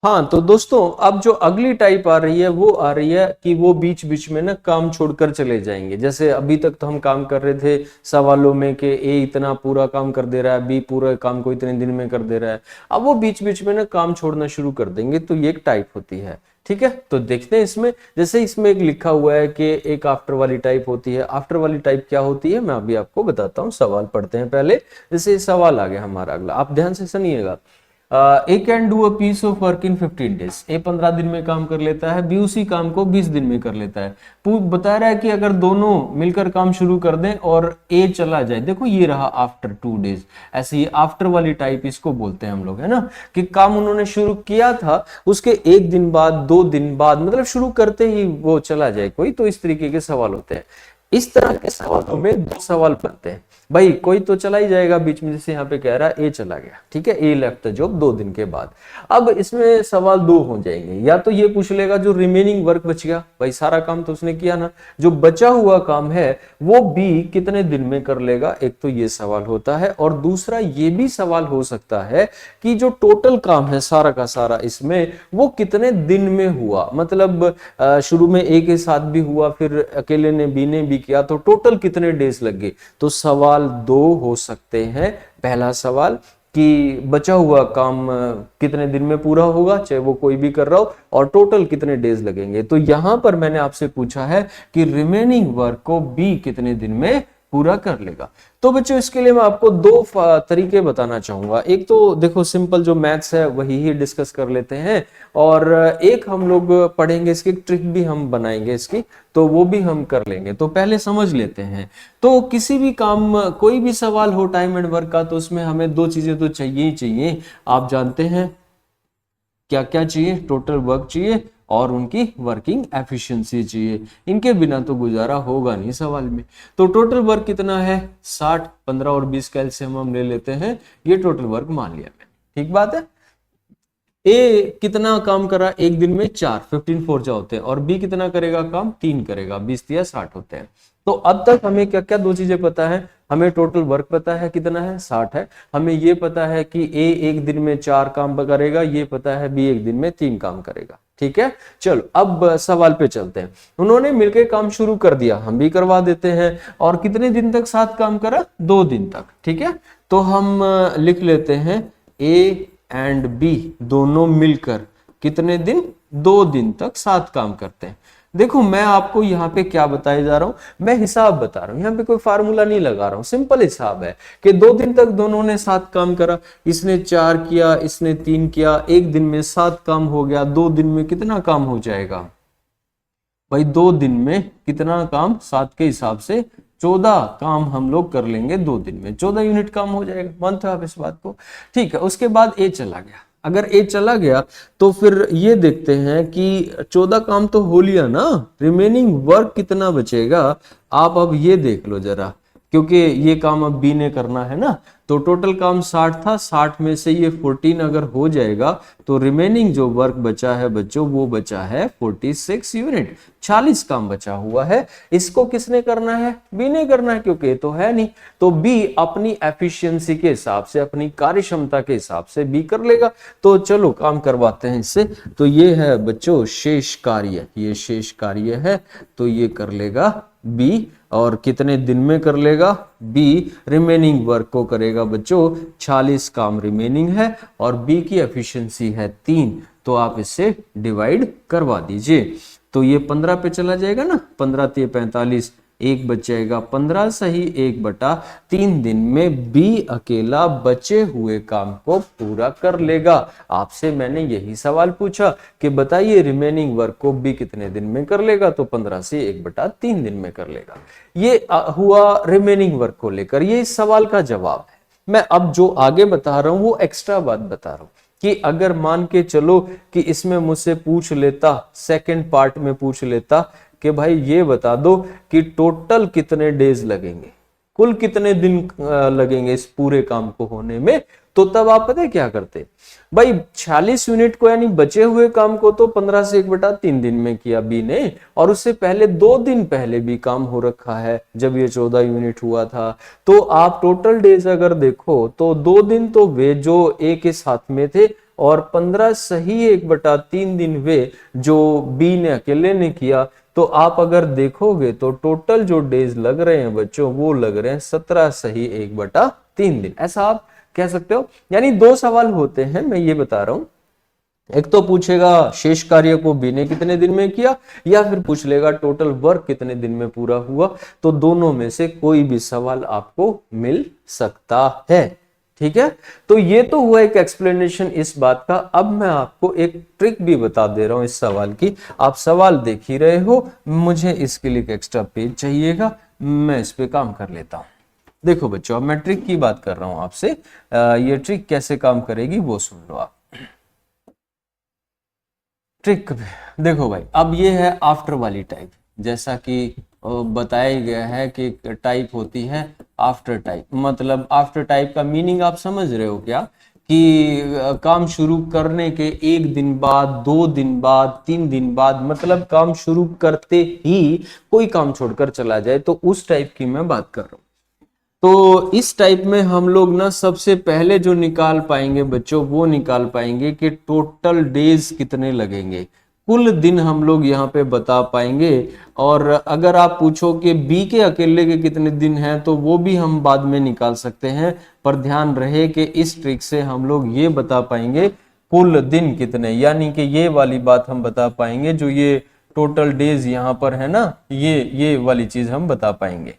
हाँ तो दोस्तों, अब जो अगली टाइप आ रही है वो आ रही है कि वो बीच बीच में ना काम छोड़कर चले जाएंगे। जैसे अभी तक तो हम काम कर रहे थे सवालों में कि ए इतना पूरा काम कर दे रहा है, बी पूरा काम को इतने दिन में कर दे रहा है। अब वो बीच बीच में ना काम छोड़ना शुरू कर देंगे, तो ये एक टाइप होती है। ठीक है, तो देखते हैं इसमें। जैसे इसमें एक लिखा हुआ है कि एक आफ्टर वाली टाइप होती है। आफ्टर वाली टाइप क्या होती है मैं अभी आपको बताता हूँ। सवाल पढ़ते हैं पहले। जैसे सवाल आ गया हमारा अगला, आप ध्यान से सुनिएगा। A can do a piece of work in 15 days. A 15 दिन में काम कर लेता है, बी उसी काम को 20 दिन में कर लेता है। बता रहा है कि अगर दोनों मिलकर काम शुरू कर दें और ए चला जाए, देखो ये रहा आफ्टर 2 डेज। ऐसे ही आफ्टर वाली टाइप इसको बोलते हैं हम लोग, है ना, कि काम उन्होंने शुरू किया था, उसके 1 दिन बाद 2 दिन बाद, मतलब शुरू करते ही वो चला जाए कोई, तो इस तरीके के सवाल होते हैं। इस तरह के सवालों में दो सवाल बनते हैं। भाई कोई तो चला ही जाएगा बीच में, जैसे यहाँ पे कह रहा है ए चला गया, ठीक है, ए लेफ्ट द जॉब 2 दिन के बाद। अब इसमें सवाल दो हो जाएंगे। या तो ये पूछ लेगा जो रिमेनिंग वर्क बच गया, भाई सारा काम तो उसने किया ना, जो बचा हुआ काम है वो बी कितने दिन में कर लेगा, एक तो ये सवाल होता है। और दूसरा ये भी सवाल हो सकता है कि जो टोटल काम है सारा का सारा इसमें, वो कितने दिन में हुआ। मतलब शुरू में ए के साथ भी हुआ, फिर अकेले ने बी ने भी किया, तो टोटल कितने डेज लग गए। तो सवाल दो हो सकते हैं। पहला सवाल कि बचा हुआ काम कितने दिन में पूरा होगा, चाहे वो कोई भी कर रहा हो, और टोटल कितने डेज लगेंगे। तो यहां पर मैंने आपसे पूछा है कि रिमेनिंग वर्क को बी कितने दिन में पूरा कर लेगा। तो बच्चों इसके लिए मैं आपको दो तरीके बताना चाहूंगा। एक तो देखो सिंपल जो मैथ्स है वही ही डिस्कस कर लेते हैं, और एक हम लोग पढ़ेंगे इसकी ट्रिक भी हम बनाएंगे इसकी, तो वो भी हम कर लेंगे। तो पहले समझ लेते हैं। तो किसी भी काम, कोई भी सवाल हो टाइम एंड वर्क का, तो उसमें हमें दो चीजें तो चाहिए ही चाहिए। आप जानते हैं क्या क्या चाहिए, टोटल वर्क चाहिए और उनकी वर्किंग एफिशिएंसी चाहिए। इनके बिना तो गुजारा होगा नहीं सवाल में। तो टोटल वर्क कितना है 60, 15 और 20 का एलसीएम हम ले लेते हैं, ये टोटल वर्क मान लिया मैंने, ठीक बात है। ए कितना काम करा एक दिन में 4, 15 फोर होते हैं, और बी कितना करेगा काम 3 करेगा, 20 या 60 होते हैं। तो अब तक हमें क्या क्या दो चीजें पता है। हमें टोटल वर्क पता है कितना है 60 है। हमें ये पता है कि ए एक दिन में 4 काम करेगा, ये पता है बी एक दिन में 3 काम करेगा। ठीक है, चलो अब सवाल पे चलते हैं। उन्होंने मिलकर काम शुरू कर दिया, हम भी करवा देते हैं। और कितने दिन तक साथ काम करा, 2 दिन तक। ठीक है, तो हम लिख लेते हैं ए एंड बी दोनों मिलकर कितने दिन, 2 दिन तक साथ काम करते हैं। देखो मैं आपको यहाँ पे क्या बताया जा रहा हूं, मैं हिसाब बता रहा हूं, यहाँ पे कोई फार्मूला नहीं लगा रहा हूं, सिंपल हिसाब है कि 2 दिन तक दोनों ने साथ काम करा। इसने 4 किया, इसने 3 किया, एक दिन में 7 काम हो गया। 2 दिन में कितना काम हो जाएगा भाई, 2 दिन में कितना काम, 7 के हिसाब से 14 काम हम लोग कर लेंगे 2 दिन में, 14 यूनिट काम हो जाएगा। मानते हो आप इस बात को। ठीक है, उसके बाद ए चला गया। अगर ए चला गया तो फिर ये देखते हैं कि 14 काम तो हो लिया ना, रिमेनिंग वर्क कितना बचेगा। आप अब ये देख लो जरा, क्योंकि ये काम अब बी ने करना है ना। तो टोटल काम 60 था, 60 में से ये 14 अगर हो जाएगा तो रिमेनिंग जो वर्क बचा है बच्चों, वो बचा है 46 यूनिट। 40 काम बचा हुआ है। इसको किसने करना है, बी ने करना है, क्योंकि ये तो है नहीं। तो बी अपनी एफिशिएंसी के हिसाब से, अपनी कार्य क्षमता के हिसाब से बी कर लेगा। तो चलो काम करवाते हैं इससे। तो ये है बच्चों शेष कार्य, ये शेष कार्य है, तो ये कर लेगा बी। और कितने दिन में कर लेगा, बी रिमेनिंग वर्क को करेगा बच्चों। 40 काम रिमेनिंग है और बी की एफिशिएंसी है 3, तो आप इससे डिवाइड करवा दीजिए। तो ये 15 पे चला जाएगा ना, 15 3 45, एक बच जाएगा 15 सही 1/3 दिन में बी अकेला बचे हुए काम को पूरा कर लेगा। आपसे मैंने यही सवाल पूछा कि बताइए रिमेनिंग वर्क को बी कितने दिन में कर लेगा, तो 15 से 1/3 दिन में कर लेगा। ये हुआ रिमेनिंग वर्क को लेकर, ये इस सवाल का जवाब है। मैं अब जो आगे बता रहा हूं वो एक्स्ट्रा बात बता रहा हूं कि अगर मान के चलो कि इसमें मुझसे पूछ लेता, सेकंड पार्ट में पूछ लेता कि भाई ये बता दो कि टोटल कितने डेज लगेंगे, कुल कितने दिन लगेंगे इस पूरे काम को होने में, तो तब आप पता है क्या करते भाई, 46 यूनिट को यानी बचे हुए काम को तो 15 से 1/3 दिन में किया बी ने, और उससे पहले 2 दिन पहले भी काम हो रखा है जब ये 14 यूनिट हुआ था। तो आप टोटल डेज अगर देखो तो 2 दिन तो वे जो ए के साथ में थे और 15 सही 1/3 दिन वे जो बी ने अकेले ने किया, तो आप अगर देखोगे तो टोटल जो डेज लग रहे हैं बच्चों वो लग रहे हैं 17 सही 1/3 दिन। ऐसा आप कह सकते हो। यानी दो सवाल होते हैं, मैं ये बता रहा हूं। एक तो पूछेगा शेष कार्य को बी ने कितने दिन में किया, या फिर पूछ लेगा टोटल वर्क कितने दिन में पूरा हुआ। तो दोनों में से कोई भी सवाल आपको मिल सकता है। ठीक है, तो ये तो हुआ एक एक्सप्लेनेशन इस बात का। अब मैं आपको एक ट्रिक भी बता दे रहा हूं इस सवाल की। आप सवाल देख ही रहे हो, मुझे इसके लिए एक एक्स्ट्रा पेज चाहिएगा, मैं इस पे काम कर लेता हूं। देखो बच्चों, अब मैं ट्रिक की बात कर रहा हूं आपसे। ये ट्रिक कैसे काम करेगी वो सुन लो आप। ट्रिक देखो भाई, अब ये है आफ्टर वाली टाइप। जैसा कि बताया गया है कि टाइप होती है आफ्टर टाइप। मतलब आफ्टर टाइप का मीनिंग आप समझ रहे हो क्या, कि काम शुरू करने के 1 दिन बाद, 2 दिन बाद, 3 दिन बाद, मतलब काम शुरू करते ही कोई काम छोड़कर चला जाए, तो उस टाइप की मैं बात कर रहा हूं। तो इस टाइप में हम लोग ना सबसे पहले जो निकाल पाएंगे बच्चों, वो निकाल पाएंगे कि टोटल डेज कितने लगेंगे, कुल दिन हम लोग यहाँ पे बता पाएंगे। और अगर आप पूछो कि बी के अकेले के कितने दिन हैं, तो वो भी हम बाद में निकाल सकते हैं। पर ध्यान रहे कि इस ट्रिक से हम लोग ये बता पाएंगे कुल दिन कितने, यानी कि ये वाली बात हम बता पाएंगे। जो ये टोटल डेज यहाँ पर है ना, ये वाली चीज हम बता पाएंगे।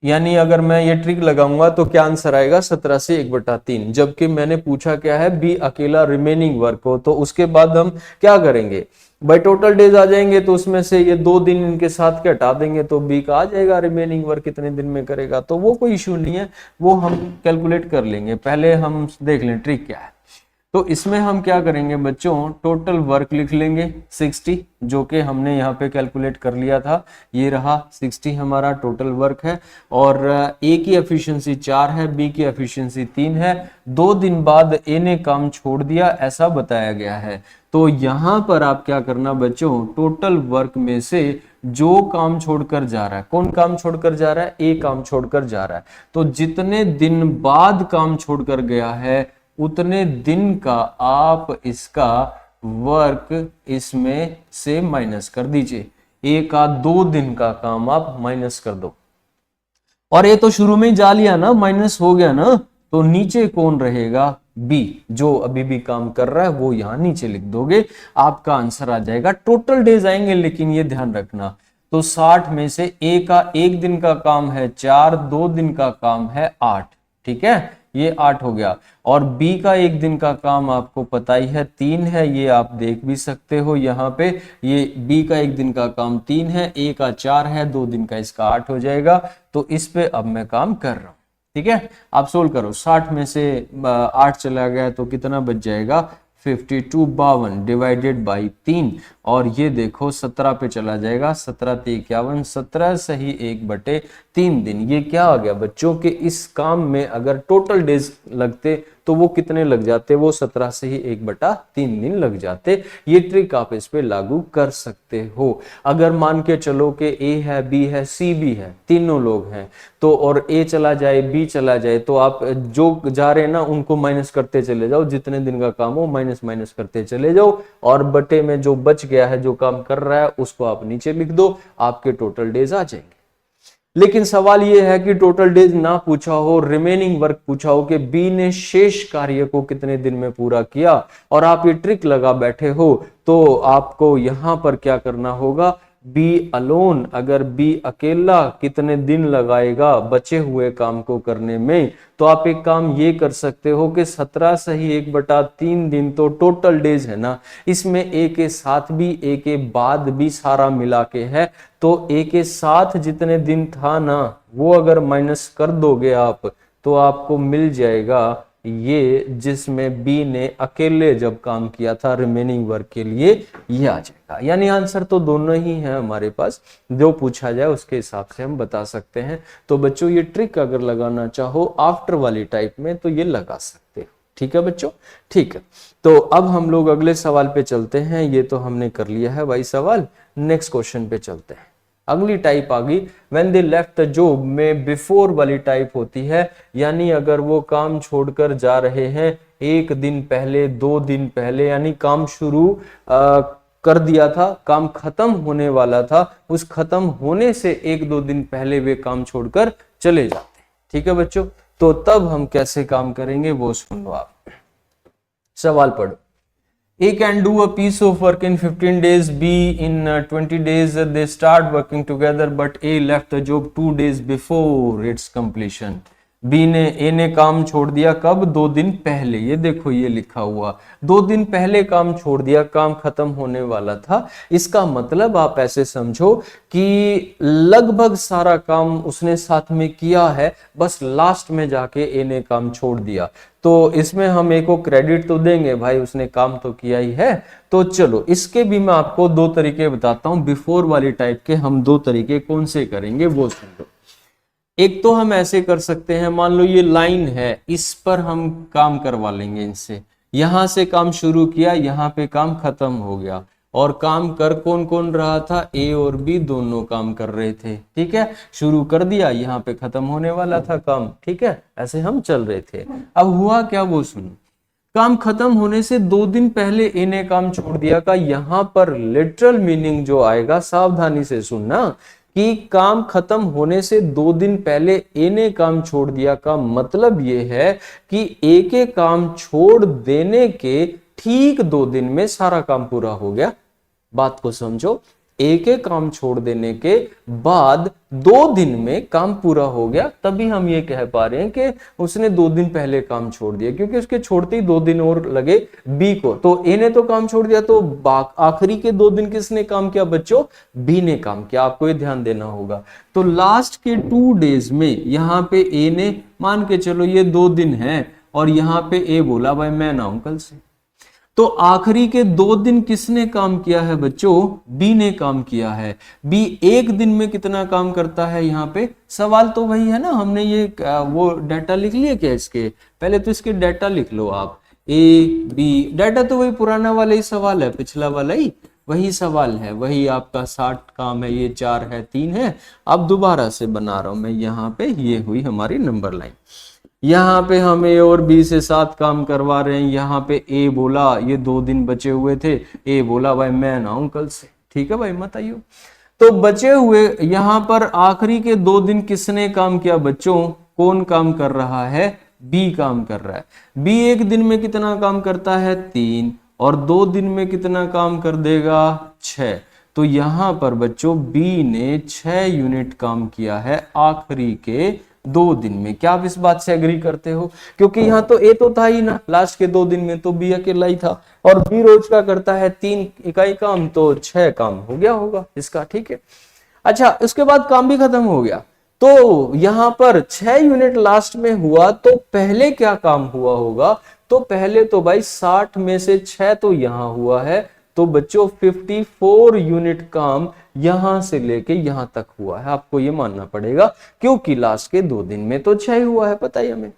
यानी अगर मैं ये ट्रिक लगाऊंगा तो क्या आंसर आएगा, 17 से 1/3। जबकि मैंने पूछा क्या है, बी अकेला रिमेनिंग वर्क हो। तो उसके बाद हम क्या करेंगे भाई, टोटल डेज आ जाएंगे, तो उसमें से ये 2 दिन इनके साथ के हटा देंगे, तो बी का आ जाएगा रिमेनिंग वर्क कितने दिन में करेगा। तो वो कोई इश्यू नहीं है, वो हम कैलकुलेट कर लेंगे। पहले हम देख लें ट्रिक क्या है। तो इसमें हम क्या करेंगे बच्चों, टोटल वर्क लिख लेंगे 60, जो कि हमने यहाँ पे कैलकुलेट कर लिया था। ये रहा 60 हमारा टोटल वर्क है। और ए की एफिशिएंसी 4 है, बी की एफिशिएंसी 3 है। 2 दिन बाद ए ने काम छोड़ दिया, ऐसा बताया गया है। तो यहाँ पर आप क्या करना बच्चों, टोटल वर्क में से जो काम छोड़कर जा रहा है, कौन काम छोड़कर जा रहा है, ए काम छोड़कर जा रहा है। तो जितने दिन बाद काम छोड़कर गया है, उतने दिन का आप इसका वर्क इसमें से माइनस कर दीजिए। एक का 2 दिन का काम आप माइनस कर दो। और ये तो शुरू में ही जा लिया ना, माइनस हो गया ना, तो नीचे कौन रहेगा, बी जो अभी भी काम कर रहा है, वो यहां नीचे लिख दोगे, आपका आंसर आ जाएगा। टोटल डेज आएंगे, लेकिन ये ध्यान रखना, तो 60 में से ए का 1 दिन का काम है 4, 2 दिन का काम है 8। ठीक है, ये 8 हो गया। और बी का 1 दिन का काम आपको पता ही है 3 है, ये आप देख भी सकते हो यहाँ पे। ये बी का 1 दिन का काम 3 है, ए का 4 है, 2 दिन का इसका 8 हो जाएगा। तो इस पे अब मैं काम कर रहा हूँ। ठीक है, आप सोल्व करो। 60 में से 8 चला गया तो कितना बच जाएगा, 52 52 डिवाइडेड बाई 3। और ये देखो 17 पे चला जाएगा, 17 ते 51, 17 सही 1/3 दिन। ये क्या आ गया बच्चों के इस काम में अगर टोटल डेज लगते तो वो कितने लग जाते, वो 17 से ही 1/3 दिन लग जाते। ये ट्रिक आप इस पे लागू कर सकते हो। अगर मान के चलो कि ए है, बी है, सी भी है, तीनों लोग हैं, तो और ए चला जाए, बी चला जाए, तो आप जो जा रहे हैं ना उनको माइनस करते चले जाओ, जितने दिन का काम हो माइनस माइनस करते चले जाओ। और बटे में जो बच गया है, जो काम कर रहा है, उसको आप नीचे लिख दो, आपके टोटल डेज आ जाएंगे। लेकिन सवाल यह है कि टोटल डेज ना पूछा हो, रिमेनिंग वर्क पूछा हो कि बी ने शेष कार्य को कितने दिन में पूरा किया, और आप ये ट्रिक लगा बैठे हो, तो आपको यहां पर क्या करना होगा, बी अलोन, अगर बी अकेला कितने दिन लगाएगा बचे हुए काम को करने में, तो आप एक काम ये कर सकते हो कि 17 सही 1/3 दिन तो टोटल डेज है ना, इसमें ए के साथ भी, ए के बाद भी सारा मिला के है। तो ए के साथ जितने दिन था ना, वो अगर माइनस कर दोगे आप, तो आपको मिल जाएगा ये, जिसमें बी ने अकेले जब काम किया था रिमेनिंग वर्क के लिए, ये आ जाएगा। यानी आंसर तो दोनों ही है हमारे पास, जो पूछा जाए उसके हिसाब से हम बता सकते हैं। तो बच्चों ये ट्रिक अगर लगाना चाहो आफ्टर वाली टाइप में, तो ये लगा सकते हो। ठीक है बच्चों, ठीक है। तो अब हम लोग अगले सवाल पे चलते हैं। ये तो हमने कर लिया है भाई सवाल, नेक्स्ट क्वेश्चन पे चलते हैं। अगली टाइप आ गई when they left the job में बिफोर वाली टाइप होती है। यानी अगर वो काम छोड़कर जा रहे हैं एक दिन पहले, 2 दिन पहले, यानी काम शुरू कर दिया था, काम खत्म होने वाला था, उस खत्म होने से 1-2 दिन पहले वे काम छोड़कर चले जाते हैं। ठीक है बच्चों, तो तब हम कैसे काम करेंगे वो सुन लो आप। सवाल पढ़ो। A can do a piece of work in 15 days, B in 20 days. They start working together, but A left the job 2 days before its completion. B ने A ने काम छोड़ दिया कब? 2 दिन पहले। ये देखो ये लिखा हुआ 2 दिन पहले काम छोड़ दिया, काम खत्म होने वाला था। इसका मतलब आप ऐसे समझो कि लगभग सारा काम उसने साथ में किया है, बस लास्ट में जाके ए ने काम छोड़ दिया। तो इसमें हम ए को क्रेडिट तो देंगे, भाई उसने काम तो किया ही है। तो चलो इसके भी मैं आपको 2 तरीके बताता हूं। बिफोर वाली टाइप के हम 2 तरीके कौन से करेंगे वो सुन लो। एक तो हम ऐसे कर सकते हैं, मान लो ये लाइन है, इस पर हम काम करवा लेंगे इनसे। यहां से काम शुरू किया, यहां पे काम खत्म हो गया, और काम कर कौन कौन रहा था? ए और बी दोनों काम कर रहे थे। ठीक है, शुरू कर दिया, यहाँ पे खत्म होने वाला था काम। ठीक है, ऐसे हम चल रहे थे। अब हुआ क्या वो सुनो। काम खत्म होने से 2 दिन पहले ए ने काम छोड़ दिया का यहाँ पर लिटरल मीनिंग जो आएगा, सावधानी से सुनना, कि काम खत्म होने से 2 दिन पहले ए ने काम छोड़ दिया का मतलब ये है कि ए के काम छोड़ देने के ठीक 2 दिन में सारा काम पूरा हो गया। बात को समझो, ए के काम छोड़ देने के बाद 2 दिन में काम पूरा हो गया, तभी हम ये कह पा रहे हैं कि उसने 2 दिन पहले काम छोड़ दिया, क्योंकि उसके छोड़ते ही 2 दिन और लगे बी को। तो ए ने तो काम छोड़ दिया, तो आखिरी के 2 दिन किसने काम किया बच्चों? बी ने काम किया। आपको ये ध्यान देना होगा। तो लास्ट के 2 डेज में यहाँ पे ए ने, मान के चलो ये 2 दिन है, और यहाँ पे ए बोला भाई मैं ना हूं कल से, तो आखिरी के 2 दिन किसने काम किया है बच्चों? बी ने काम किया है। बी 1 दिन में कितना काम करता है? यहाँ पे सवाल तो वही है ना, हमने ये वो डाटा लिख लिया क्या इसके? पहले तो इसके डाटा लिख लो आप, ए बी। डाटा तो वही पुराना वाला ही सवाल है, पिछला वाला ही वही सवाल है, वही आपका 60 काम है, ये 4 है, 3 है। अब दोबारा से बना रहा हूं मैं, यहाँ पे ये हुई हमारी नंबर लाइन। यहाँ पे हम ए और बी से 7 काम करवा रहे हैं। यहाँ पे ए बोला, ये 2 दिन बचे हुए थे, ए बोला भाई मैं ना हूं कल से। ठीक है भाई, मत आइयो। तो बचे हुए यहाँ पर आखिरी के 2 दिन किसने काम किया बच्चों? कौन काम कर रहा है? बी काम कर रहा है। बी 1 दिन में कितना काम करता है? 3, और 2 दिन में कितना काम कर देगा? 6। तो यहाँ पर बच्चों बी ने 6 यूनिट काम किया है आखिरी के 2 दिन में। क्या आप इस बात से एग्री करते हो? क्योंकि यहाँ तो ए तो था ही ना, लास्ट के 2 दिन में तो बी अकेला ही था, और बी रोज का करता है 3 इकाई काम, तो 6 काम हो गया होगा इसका। ठीक है, अच्छा उसके बाद काम भी खत्म हो गया। तो यहाँ पर 6 यूनिट लास्ट में हुआ, तो पहले क्या काम हुआ होगा? तो पहले तो भाई 60 में से 6 तो यहाँ हुआ है, तो बच्चों 54 यूनिट काम यहां से लेके यहां तक हुआ है। आपको ये मानना पड़ेगा, क्योंकि लास्ट के 2 दिन में तो 6 हुआ है, पता ही हमें।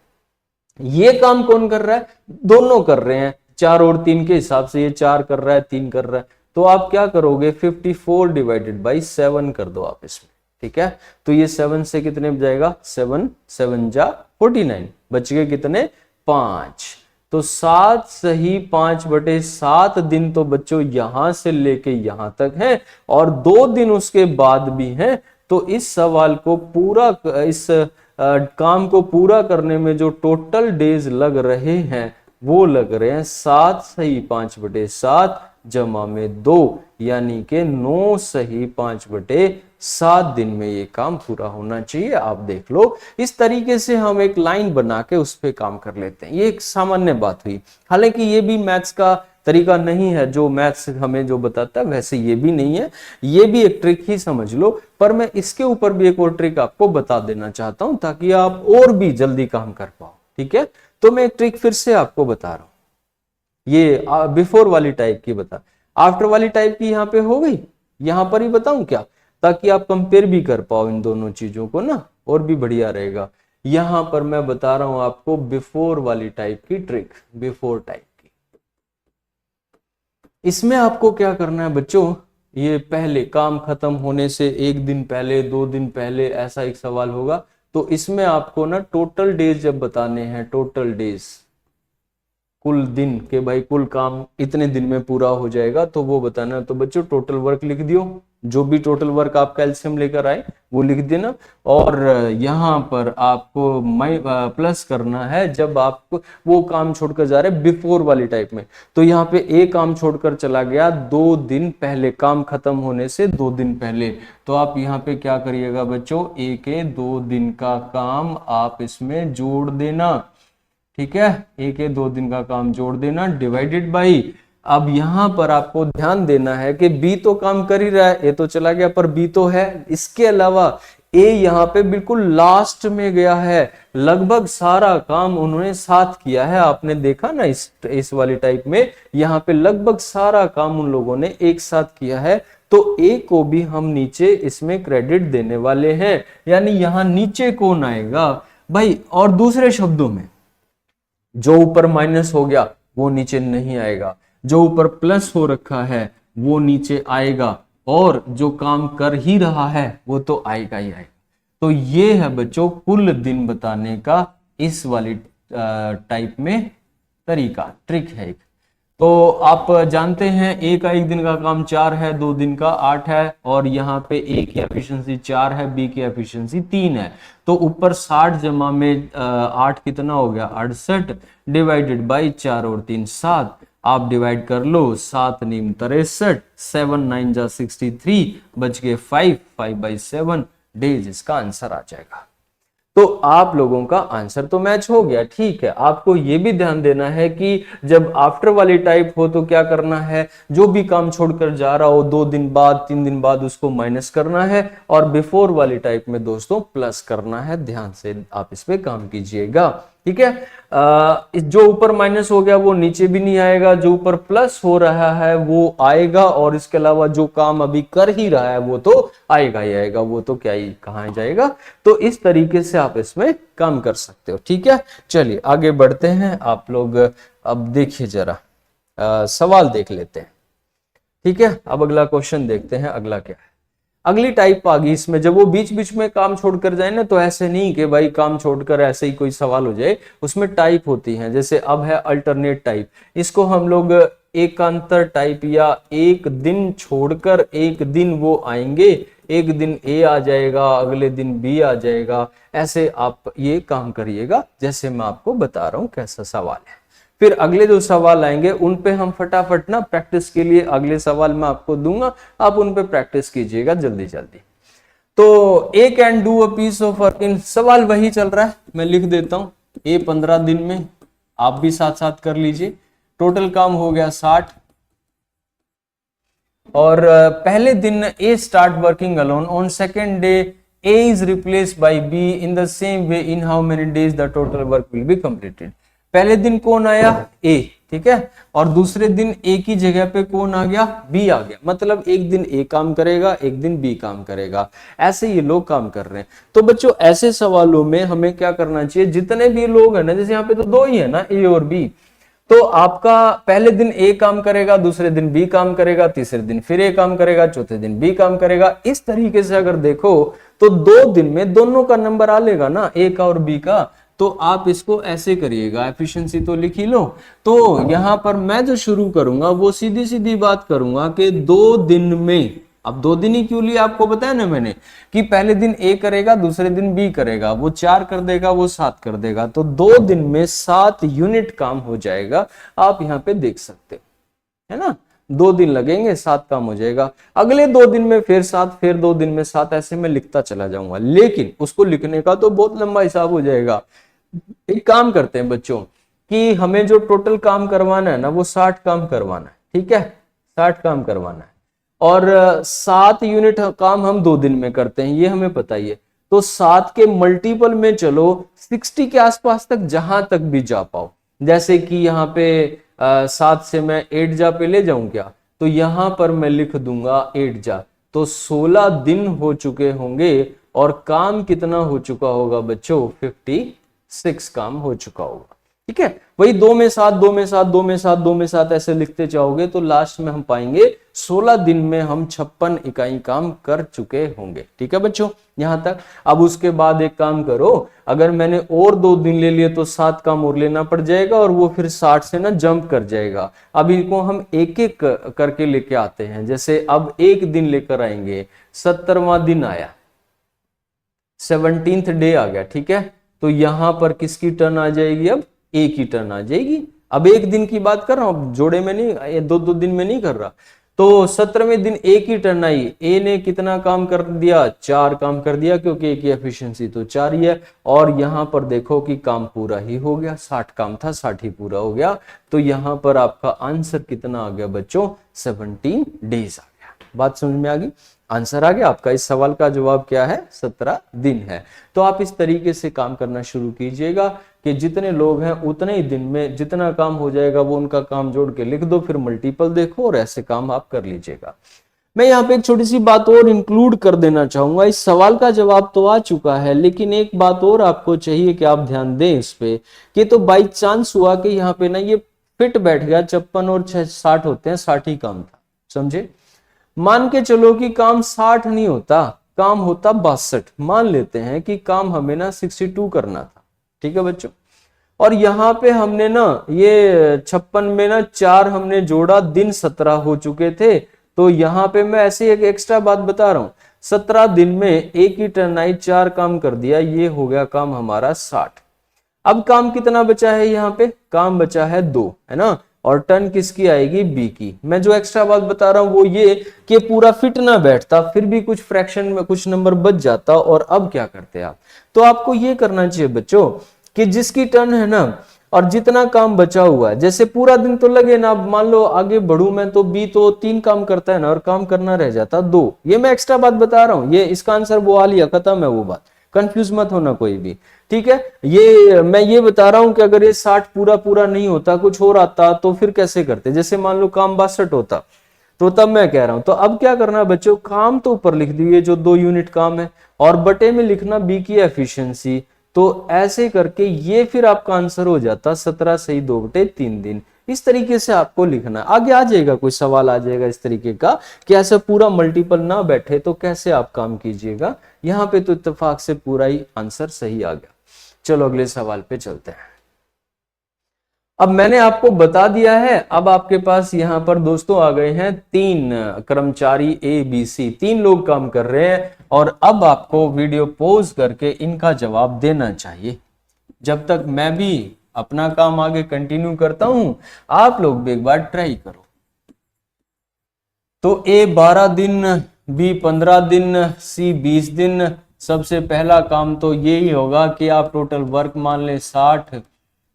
ये काम कौन कर रहा है? दोनों कर रहे हैं, 4 और 3 के हिसाब से। ये 4 कर रहा है, 3 कर रहा है, तो आप क्या करोगे? 54 डिवाइडेड बाई 7 कर दो आप इसमें। ठीक है, तो ये 7 से कितने बजाएगा? 7 7 जा 49, बच गए कितने? 5। तो 7 सही 5/7 दिन तो बच्चों यहां से लेके यहां तक है, और 2 दिन उसके बाद भी हैं। तो इस सवाल को पूरा, इस काम को पूरा करने में जो टोटल डेज लग रहे हैं वो लग रहे हैं 7 सही 5/7 जमा में 2, यानी कि 9 सही 5/7 दिन में ये काम पूरा होना चाहिए। आप देख लो, इस तरीके से हम एक लाइन बना के उस पर काम कर लेते हैं। ये एक सामान्य बात हुई। हालांकि ये भी मैथ्स का तरीका नहीं है, जो मैथ्स हमें जो बताता है वैसे ये भी नहीं है, ये भी एक ट्रिक ही समझ लो। पर मैं इसके ऊपर भी एक और ट्रिक आपको बता देना चाहता हूं, ताकि आप और भी जल्दी काम कर पाओ। ठीक है, तो मैं एक ट्रिक फिर से आपको बता रहा हूं। ये बिफोर वाली टाइप की बता, आफ्टर वाली टाइप की यहाँ पे हो गई, यहां पर ही बताऊं क्या, ताकि आप कंपेयर भी कर पाओ इन दोनों चीजों को ना, और भी बढ़िया रहेगा। यहां पर मैं बता रहा हूं आपको बिफोर वाली टाइप की ट्रिक, बिफोर टाइप की। इसमें आपको क्या करना है बच्चों? ये पहले काम खत्म होने से 1 दिन पहले, 2 दिन पहले, ऐसा एक सवाल होगा। तो इसमें आपको ना टोटल डेज जब बताने हैं, टोटल डेज, कुल दिन के भाई कुल काम इतने दिन में पूरा हो जाएगा, तो वो बताना है। तो बच्चों टोटल वर्क लिख दियो, जो भी टोटल वर्क आप कैल्शियम लेकर आए वो लिख देना। और यहाँ पर आपको प्लस करना है जब आप वो काम छोड़कर जा रहे हैं बिफोर वाली टाइप में। तो यहाँ पे ए काम छोड़कर चला गया 2 दिन पहले, काम खत्म होने से 2 दिन पहले। तो आप यहाँ पे क्या करिएगा बच्चों, ए के 2 दिन का काम आप इसमें जोड़ देना, ठीक है। ए के 2 दिन का काम जोड़ देना डिवाइडेड बाई। अब यहां पर आपको ध्यान देना है कि बी तो काम कर ही रहा है, ए तो चला गया पर बी तो है। इसके अलावा ए यहाँ पे बिल्कुल लास्ट में गया है, लगभग सारा काम उन्होंने साथ किया है। आपने देखा ना इस वाली टाइप में यहाँ पे लगभग सारा काम उन लोगों ने एक साथ किया है। तो ए को भी हम नीचे इसमें क्रेडिट देने वाले हैं, यानी यहां नीचे कौन आएगा भाई। और दूसरे शब्दों में जो ऊपर माइनस हो गया वो नीचे नहीं आएगा, जो ऊपर प्लस हो रखा है वो नीचे आएगा, और जो काम कर ही रहा है वो तो आएगा ही आएगा। तो ये है बच्चों कुल दिन बताने का इस वाली टाइप में तरीका, ट्रिक है एक। तो आप जानते हैं ए का 1 दिन का काम 4 है, 2 दिन का 8 है, और यहाँ पे ए की एफिशिएंसी 4 है, बी की एफिशिएंसी 3 है। तो ऊपर 60 जमा में 8 कितना हो गया 68, डिवाइडेड बाई 4 और 3 7। आप डिवाइड कर लो, 7 नीम 63, 7 9 जा 63, बच गए 5/7 डेज इसका आंसर आ जाएगा। तो आप लोगों का आंसर तो मैच हो गया, ठीक है। आपको ये भी ध्यान देना है कि जब आफ्टर वाली टाइप हो तो क्या करना है, जो भी काम छोड़कर जा रहा हो 2 दिन बाद 3 दिन बाद उसको माइनस करना है, और बिफोर वाली टाइप में दोस्तों प्लस करना है। ध्यान से आप इस पे काम कीजिएगा, ठीक है। जो ऊपर माइनस हो गया वो नीचे भी नहीं आएगा, जो ऊपर प्लस हो रहा है वो आएगा, और इसके अलावा जो काम अभी कर ही रहा है वो तो आएगा ही आएगा, वो तो क्या ही कहाँ जाएगा। तो इस तरीके से आप इसमें काम कर सकते हो, ठीक है। चलिए आगे बढ़ते हैं। आप लोग अब देखिए जरा सवाल देख लेते हैं, ठीक है। अब अगला क्वेश्चन देखते हैं, अगला क्या है। अगली टाइप आ गई इसमें, जब वो बीच बीच में काम छोड़कर जाए ना, तो ऐसे नहीं कि भाई काम छोड़कर ऐसे ही कोई सवाल हो जाए, उसमें टाइप होती है। जैसे अब है अल्टरनेट टाइप, इसको हम लोग एकांतर टाइप, या एक दिन छोड़कर एक दिन वो आएंगे, एक दिन ए आ जाएगा अगले दिन बी आ जाएगा, ऐसे आप ये काम करिएगा जैसे मैं आपको बता रहा हूं कैसा सवाल है। फिर अगले जो सवाल आएंगे उन पे हम फटाफट ना प्रैक्टिस के लिए अगले सवाल मैं आपको दूंगा, आप उन पे प्रैक्टिस कीजिएगा जल्दी जल्दी। तो A can do a piece of work in, सवाल वही चल रहा है, मैं लिख देता हूं ए 15 दिन में, आप भी साथ साथ कर लीजिए। टोटल काम हो गया 60, और पहले दिन A start working alone, on second day A is replaced by B in the same way, in how many days the total work will be completed. पहले दिन कौन आया ए, ठीक है, और दूसरे दिन ए की जगह पे कौन आ गया बी आ गया, मतलब एक दिन ए काम करेगा एक दिन बी काम करेगा, ऐसे ये लोग काम कर रहे हैं। तो बच्चों ऐसे सवालों में हमें क्या करना चाहिए, जितने भी लोग हैं ना, जैसे यहाँ पे तो 2 ही है ना ए और बी, तो आपका पहले दिन ए काम करेगा, दूसरे दिन बी काम करेगा, तीसरे दिन फिर ए काम करेगा, चौथे दिन बी काम करेगा। इस तरीके से अगर देखो तो 2 दिन में दोनों का नंबर आ लेगा ना, ए का और बी का। तो आप इसको ऐसे करिएगा, एफिशिएंसी तो लिख ही लो। तो यहां पर मैं जो शुरू करूंगा वो सीधी सीधी बात करूंगा कि 2 दिन में, अब 2 दिन ही क्यों लिया आपको बताया ना मैंने, कि पहले दिन ए करेगा दूसरे दिन बी करेगा, वो 4 कर देगा वो 7 कर देगा, तो 2 दिन में 7 यूनिट काम हो जाएगा। आप यहाँ पे देख सकते है ना, 2 दिन लगेंगे 7 काम हो जाएगा। अगले 2 दिन में फिर 7, फिर 2 दिन में 7, ऐसे मैं लिखता चला जाऊंगा, लेकिन उसको लिखने का तो बहुत लंबा हिसाब हो जाएगा। एक काम करते हैं बच्चों कि हमें जो टोटल काम करवाना है ना वो 60 काम करवाना है, ठीक है, 60 काम करवाना है, और 7 यूनिट काम हम 2 दिन में करते हैं, ये हमें पता ही है। तो 7 के मल्टीपल में चलो 60 के आसपास तक जहां तक भी जा पाओ, जैसे कि यहाँ पे 7 से मैं 8 जा पे ले जाऊं क्या, तो यहां पर मैं लिख दूंगा 8 जा, तो 16 दिन हो चुके होंगे, और काम कितना हो चुका होगा बच्चों 56 काम हो चुका होगा, ठीक है, वही 2 में 7, 2 में 7, 2 में 7, 2 में 7 ऐसे लिखते जाओगे तो लास्ट में हम पाएंगे 16 दिन में हम 56 इकाई काम कर चुके होंगे। ठीक है बच्चों, यहां तक। अब उसके बाद एक काम करो, अगर मैंने और 2 दिन ले लिए तो 7 काम और लेना पड़ जाएगा और वो फिर 60 से ना जंप कर जाएगा। अब इनको हम एक एक करके लेके आते हैं। जैसे अब एक दिन लेकर आएंगे, 70वां दिन आया, 17th डे आ गया। ठीक है, तो यहां पर किसकी टर्न आ जाएगी? अब ए की टर्न आ जाएगी। अब एक दिन की बात कर रहा हूं, जोड़े में नहीं, 2-2 दिन में नहीं कर रहा। तो 17वें दिन ए की टर्न आई, ए ने कितना काम कर दिया? 4 काम कर दिया, क्योंकि ए की एफिशिएंसी तो 4 ही है। और यहां पर देखो कि काम पूरा ही हो गया, 60 काम था, 60 ही पूरा हो गया। तो यहां पर आपका आंसर कितना आ गया बच्चों? 17 डेज आ गया। बात समझ में आ गई? आंसर आ गया आपका। इस सवाल का जवाब क्या है? 17 दिन है। तो आप इस तरीके से काम करना शुरू कीजिएगा कि जितने लोग हैं उतने ही दिन में जितना काम हो जाएगा वो उनका काम जोड़ के लिख दो, फिर मल्टीपल देखो और ऐसे काम आप कर लीजिएगा। मैं यहाँ पे एक छोटी सी बात और इंक्लूड कर देना चाहूंगा। इस सवाल का जवाब तो आ चुका है, लेकिन एक बात और आपको चाहिए कि आप ध्यान दें इस पे, कि तो बाई चांस हुआ कि यहाँ पे ना ये फिट बैठ गया, 56 और 60 होते हैं, 60 ही काम था, समझे। मान के चलो कि काम 60 नहीं होता, काम होता 62। मान लेते हैं कि काम हमें ना 62 करना था। ठीक है बच्चों, और यहाँ पे हमने ना ये 56 में ना 4 हमने जोड़ा, दिन 17 हो चुके थे। तो यहाँ पे मैं ऐसे एक एक्स्ट्रा बात बता रहा हूं, 17 दिन में एक ही टर्न आई, 4 काम कर दिया, ये हो गया काम हमारा 60। अब काम कितना बचा है? यहाँ पे काम बचा है 2, है ना। और टर्न किसकी आएगी? बी की। मैं जो एक्स्ट्रा बात बता रहा हूं वो ये कि पूरा फिट ना बैठता, फिर भी कुछ फ्रैक्शन में कुछ नंबर बच जाता। और अब क्या करते आप? तो आपको ये करना चाहिए बच्चों कि जिसकी टर्न है ना और जितना काम बचा हुआ है, जैसे पूरा दिन तो लगे ना, अब मान लो आगे बढ़ू मैं तो बी तो 3 काम करता है ना और काम करना रह जाता 2। ये मैं एक्स्ट्रा बात बता रहा हूं, ये इसका आंसर वो आ लिया, खत्म है वो बात, कंफ्यूज मत होना कोई भी। ठीक है, ये मैं ये बता रहा हूं कि अगर ये 60 पूरा पूरा नहीं होता, कुछ और आता तो फिर कैसे करते? जैसे मान लो काम 62 होता, तो तब मैं कह रहा हूं। तो अब क्या करना बच्चों, काम तो ऊपर लिख दिए जो 2 यूनिट काम है, और बटे में लिखना बी की एफिशिएंसी। तो ऐसे करके ये फिर आपका आंसर हो जाता 17 सही 2/3 दिन। इस तरीके से आपको लिखना। आगे आ जाएगा कोई सवाल आ जाएगा इस तरीके का कि ऐसा पूरा मल्टीपल ना बैठे तो कैसे आप काम कीजिएगा। यहां पे तो इत्तेफाक से पूरा ही आंसर सही आ गया। चलो अगले सवाल पे चलते हैं। अब मैंने आपको बता दिया है, अब आपके पास यहां पर दोस्तों आ गए हैं 3 कर्मचारी ए बी सी, 3 लोग काम कर रहे हैं। और अब आपको वीडियो पॉज करके इनका जवाब देना चाहिए। जब तक मैं भी अपना काम आगे कंटिन्यू करता हूं, आप लोग भी एक बार ट्राई करो। तो ए 12 दिन, बी 15 दिन, सी 20 दिन। सबसे पहला काम तो यही होगा कि आप टोटल वर्क मान लें 60,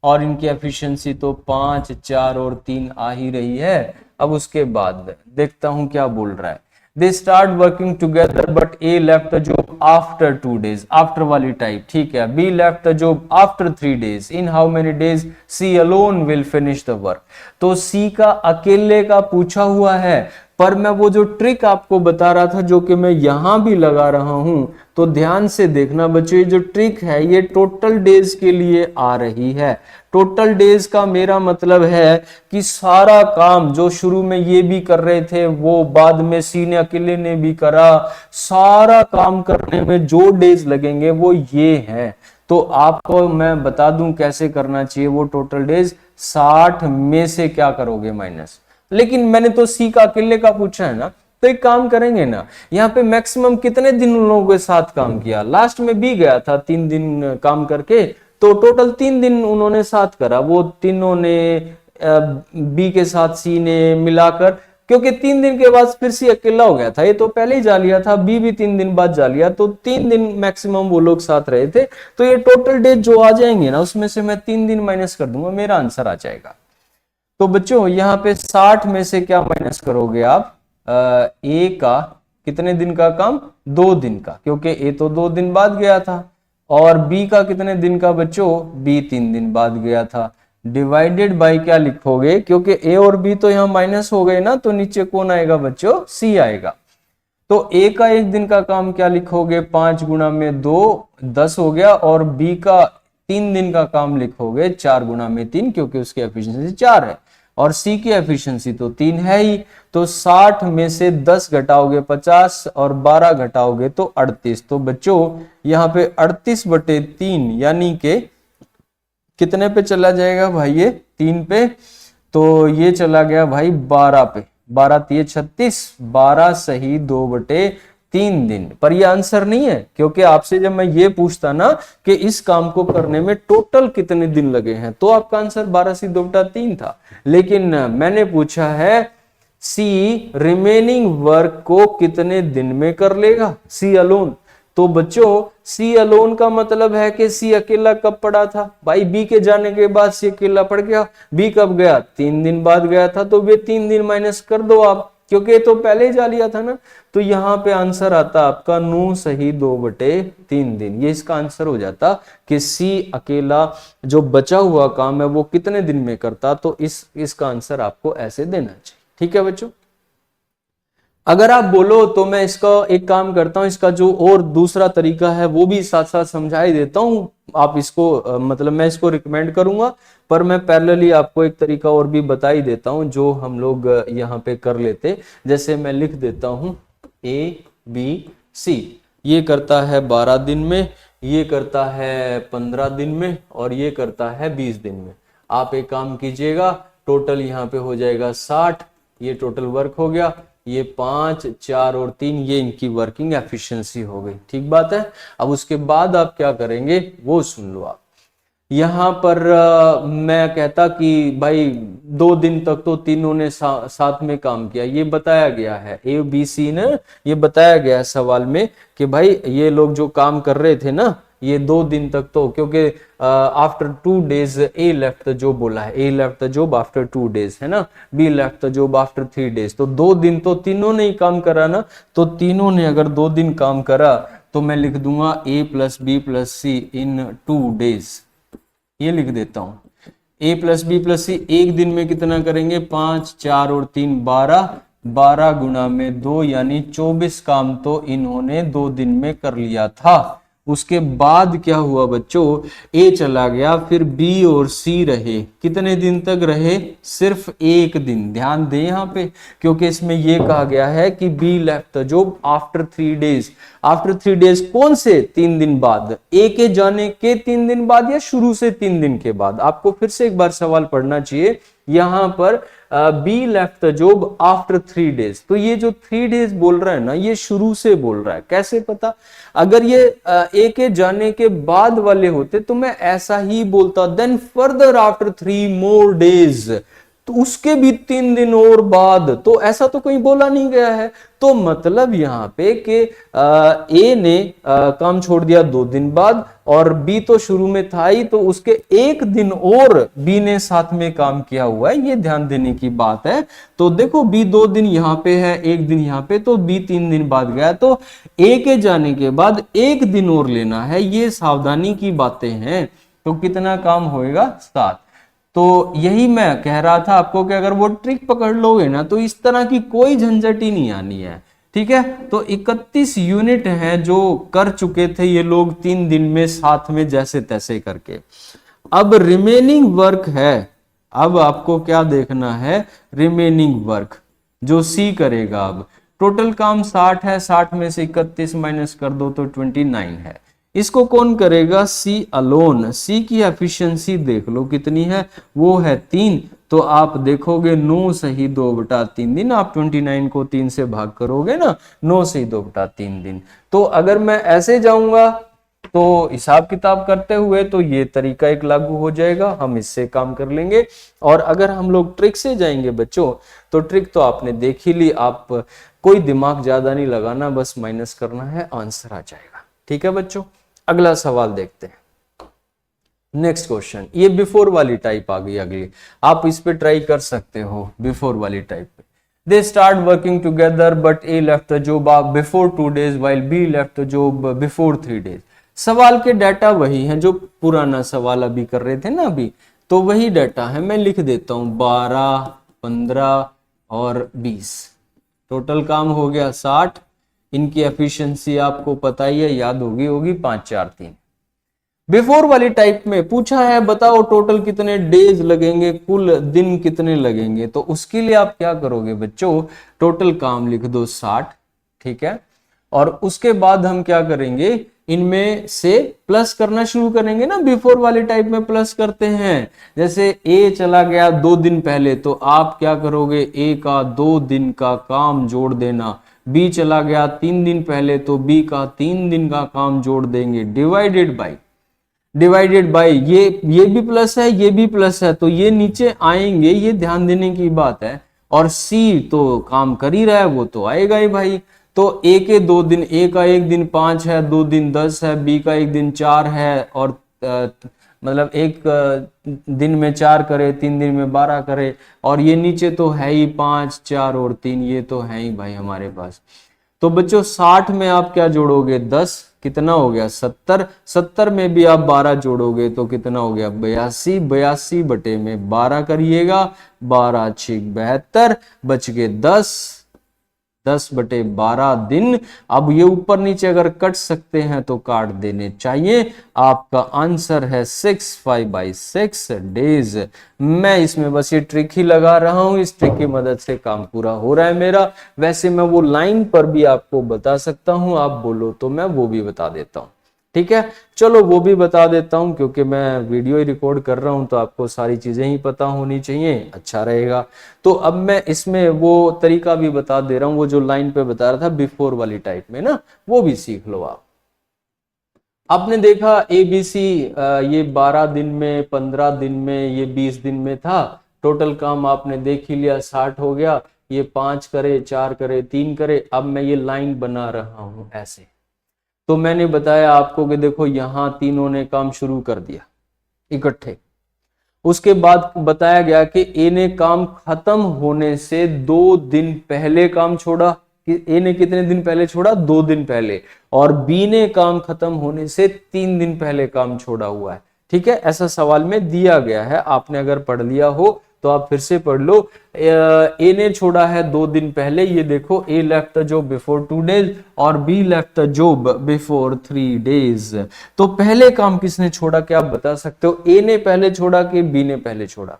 और इनकी एफिशिएंसी तो 5, 4 और 3 आ ही रही है। अब उसके बाद देखता हूं क्या बोल रहा है। They start working together but A left the job after 2 days, after वाली टाइप, ठीक है। B left the job after 3 days, in how many days C alone will finish the work। तो C का अकेले का पूछा हुआ है, पर मैं वो जो ट्रिक आपको बता रहा था जो कि मैं यहां भी लगा रहा हूं, तो ध्यान से देखना बच्चों, ये जो ट्रिक है ये टोटल डेज के लिए आ रही है। टोटल डेज का मेरा मतलब है कि सारा काम जो शुरू में ये भी कर रहे थे वो बाद में सी ने अकेले ने भी करा, सारा काम करने में जो डेज लगेंगे वो ये हैं। तो आपको मैं बता दूं कैसे करना चाहिए वो टोटल डेज। 60 में से क्या करोगे माइनस, लेकिन मैंने तो सी का अकेले का पूछा है ना, तो एक काम करेंगे ना, यहाँ पे मैक्सिमम कितने दिन उन लोगों के साथ काम किया, लास्ट में बी गया था 3 दिन काम करके, तो टोटल 3 दिन उन्होंने साथ करा, वो तीनों ने बी के साथ सी ने मिलाकर, क्योंकि 3 दिन के बाद फिर सी अकेला हो गया था, ये तो पहले ही जा लिया था, बी भी 3 दिन बाद जा लिया, तो 3 दिन मैक्सिमम वो लोग साथ रहे थे। तो ये टोटल डेज जो आ जाएंगे ना उसमें से मैं 3 दिन माइनस कर दूंगा, मेरा आंसर आ जाएगा। तो बच्चों यहाँ पे 60 में से क्या माइनस करोगे आप, ए का कितने दिन का काम, 2 दिन का, क्योंकि ए तो 2 दिन बाद गया था, और बी का कितने दिन का बच्चों, बी 3 दिन बाद गया था, डिवाइडेड बाय क्या लिखोगे, क्योंकि ए और बी तो यहाँ माइनस हो गए ना, तो नीचे कौन आएगा बच्चों, सी आएगा। तो ए का 1 दिन का काम क्या लिखोगे, 5 गुणा में 2 10 हो गया, और बी का 3 दिन का काम लिखोगे 4 गुना में 3, क्योंकि उसकी एफिशिएंसी 4 है और सी की एफिशिएंसी तो 3 है ही। तो 60 में से 10 घटाओगे 50 और 12 घटाओगे तो 38। तो बच्चों यहाँ पे 38/3 यानी के कितने पे चला जाएगा भाई, ये 3 पे, तो ये चला गया भाई 12 पे। 12 3 36, 12 सही 2/3 दिन। पर ये आंसर नहीं है, क्योंकि आपसे जब मैं ये पूछता ना कि इस काम को करने में टोटल कितने दिन लगे हैं, तो आपका आंसर 12 सी 2/3 था। लेकिन मैंने पूछा है सी रिमेनिंग वर्क को कितने दिन में कर लेगा, सी अलोन। तो बच्चों सी अलोन का मतलब है कि सी अकेला कब पड़ा था भाई, बी के जाने के बाद सी अकेला पड़ गया। बी कब गया, 3 दिन बाद गया था, तो वे 3 दिन माइनस कर दो आप, क्योंकि ये तो पहले ही जा लिया था ना। तो यहाँ पे आंसर आता आपका 9 सही 2/3 दिन। ये इसका आंसर हो जाता कि सी अकेला जो बचा हुआ काम है वो कितने दिन में करता। तो इसका आंसर आपको ऐसे देना चाहिए। ठीक है बच्चों, अगर आप बोलो तो मैं इसका एक काम करता हूं, इसका जो और दूसरा तरीका है वो भी साथ साथ समझा ही देता हूं। आप इसको मतलब मैं इसको रिकमेंड करूंगा, पर मैं पैरेलली आपको एक तरीका और भी बता ही देता हूं जो हम लोग यहाँ पे कर लेते। जैसे मैं लिख देता हूं ABC, ये करता है 12 दिन में, ये करता है 15 दिन में और ये करता है 20 दिन में। आप एक काम कीजिएगा, टोटल यहाँ पे हो जाएगा 60, ये टोटल वर्क हो गया, ये 5 4 और 3 ये इनकी वर्किंग एफिशिएंसी हो गई। ठीक बात है। अब उसके बाद आप क्या करेंगे वो सुन लो आप। यहाँ पर मैं कहता कि भाई 2 दिन तक तो तीनों ने साथ में काम किया, ये बताया गया है ए बी सी ने, ये बताया गया है सवाल में कि भाई ये लोग जो काम कर रहे थे ना ये 2 दिन तक, तो क्योंकि after 2 days A left the job बोला है, A left the job after 2 days है ना, B left the job after 3 days। तो 2 दिन तो तीनों ने ही काम करा ना, तो तीनों ने अगर 2 दिन काम करा तो मैं लिख दूंगा ए प्लस बी प्लस सी इन 2 days। ये लिख देता हूं, ए प्लस बी प्लस सी एक दिन में कितना करेंगे, 5 4 और 3 12, 12 गुना में 2 यानी 24 काम तो इन्होंने 2 दिन में कर लिया था। उसके बाद क्या हुआ बच्चों, ए चला गया, फिर बी और सी रहे, कितने दिन तक रहे, सिर्फ 1 दिन। ध्यान दें यहाँ पे, क्योंकि इसमें ये कहा गया है कि B left the job after 3 days। After 3 days कौन से 3 दिन बाद, ए के जाने के 3 दिन बाद या शुरू से 3 दिन के बाद। आपको फिर से एक बार सवाल पढ़ना चाहिए, यहां पर B left the job after 3 days। तो ये जो 3 days बोल रहा है ना, ये शुरू से बोल रहा है। कैसे पता, अगर ये ए के जाने के बाद वाले होते तो मैं ऐसा ही बोलता, then further after 3 more days, तो उसके भी 3 दिन और बाद। तो ऐसा तो कहीं बोला नहीं गया है। तो मतलब यहाँ पे कि ए ने काम छोड़ दिया 2 दिन बाद और बी तो शुरू में था ही, तो उसके 1 दिन और बी ने साथ में काम किया हुआ है, ये ध्यान देने की बात है। तो देखो बी 2 दिन यहाँ पे है, 1 दिन यहाँ पे, तो बी 3 दिन बाद गया, तो ए के जाने के बाद 1 दिन और लेना है, ये सावधानी की बातें हैं। तो कितना काम होएगा, 7। तो यही मैं कह रहा था आपको कि अगर वो ट्रिक पकड़ लोगे ना तो इस तरह की कोई झंझट ही नहीं आनी है। ठीक है, तो 31 यूनिट हैं जो कर चुके थे ये लोग 3 दिन में साथ में जैसे तैसे करके। अब रिमेनिंग वर्क है, अब आपको क्या देखना है, रिमेनिंग वर्क जो सी करेगा। अब टोटल काम 60 है, 60 में से 31 माइनस कर दो तो 29 है। इसको कौन करेगा, सी अलोन। सी की एफिशिएंसी देख लो कितनी है, वो है 3। तो आप देखोगे 9 सही 2/3 दिन। आप 29 को 3 से भाग करोगे ना, 9 सही 2/3 दिन। तो अगर मैं ऐसे जाऊंगा तो हिसाब किताब करते हुए तो ये तरीका एक लागू हो जाएगा, हम इससे काम कर लेंगे। और अगर हम लोग ट्रिक से जाएंगे बच्चों, तो ट्रिक तो आपने देख ही ली, आप कोई दिमाग ज्यादा नहीं लगाना, बस माइनस करना है, आंसर आ जाएगा। ठीक है बच्चों, अगला सवाल देखते हैं। नेक्स्ट क्वेश्चन, ये बिफोर वाली टाइप आ गई अगली, आप इस पे ट्राई कर सकते हो बिफोर वाली टाइप पे। They start working together but A left the job before 2 days while B left the job before 3 days। सवाल के डाटा वही हैं जो पुराना सवाल अभी कर रहे थे ना, अभी तो वही डाटा है। मैं लिख देता हूं 12 15 और 20, टोटल काम हो गया 60। इनकी एफिशिएंसी आपको पता ही है, याद होगी 5 4 3। बिफोर वाली टाइप में पूछा है बताओ टोटल कितने डेज लगेंगे, कुल दिन कितने लगेंगे। तो उसके लिए आप क्या करोगे बच्चों, टोटल काम लिख दो 60, ठीक है। और उसके बाद हम क्या करेंगे, इनमें से प्लस करना शुरू करेंगे ना, बिफोर वाले टाइप में प्लस करते हैं। जैसे ए चला गया 2 दिन पहले, तो आप क्या करोगे, ए का 2 दिन का काम जोड़ देना। बी चला गया 3 दिन पहले, तो बी का 3 दिन का काम जोड़ देंगे, डिवाइडेड बाई ये भी प्लस है, ये भी प्लस है, तो ये नीचे आएंगे, ये ध्यान देने की बात है। और सी तो काम कर ही रहा है, वो तो आएगा ही भाई। तो ए के 2 दिन, ए का 1 दिन 5 है, 2 दिन 10 है, बी का 1 दिन 4 है, और मतलब एक दिन में 4 करे, 3 दिन में 12 करे, और ये नीचे तो है ही 5, 4 और 3, ये तो है ही भाई हमारे पास। तो बच्चों 60 में आप क्या जोड़ोगे, 10, कितना हो गया 70, 70 में भी आप 12 जोड़ोगे तो कितना हो गया 82, 82 बटे में 12 करिएगा, 12 6 72, बच गए 10 बटे 12 दिन। अब ये ऊपर नीचे अगर कट सकते हैं तो काट देने चाहिए। आपका आंसर है 65/6 डेज। मैं इसमें बस ये ट्रिक ही लगा रहा हूं, इस ट्रिक की मदद से काम पूरा हो रहा है मेरा। वैसे मैं वो लाइन पर भी आपको बता सकता हूं, आप बोलो तो मैं वो भी बता देता हूं, ठीक है। चलो वो भी बता देता हूं, क्योंकि मैं वीडियो ही रिकॉर्ड कर रहा हूं तो आपको सारी चीजें ही पता होनी चाहिए, अच्छा रहेगा। तो अब मैं इसमें वो तरीका भी बता दे रहा हूं, वो जो लाइन पे बता रहा था बिफोर वाली टाइप में ना, वो भी सीख लो आप। आपने देखा ABC, ये 12 दिन में, 15 दिन में, ये 20 दिन में था। टोटल काम आपने देख ही लिया, 60 हो गया। ये 5 करे, 4 करे, 3 करे। अब मैं ये लाइन बना रहा हूं ऐसे। तो मैंने बताया आपको कि देखो यहां तीनों ने काम शुरू कर दिया इकट्ठे। उसके बाद बताया गया कि ए ने काम खत्म होने से 2 दिन पहले काम छोड़ा। कि ए ने कितने दिन पहले छोड़ा, 2 दिन पहले। और बी ने काम खत्म होने से 3 दिन पहले काम छोड़ा हुआ है, ठीक है। ऐसा सवाल में दिया गया है, आपने अगर पढ़ लिया हो तो आप फिर से पढ़ लो। ए ने छोड़ा है 2 दिन पहले, ये देखो A left the job before 2 days और B left the job before 3 days. तो पहले काम किसने छोड़ा, क्या आप बता सकते हो, ए ने पहले छोड़ा कि बी ने पहले छोड़ा।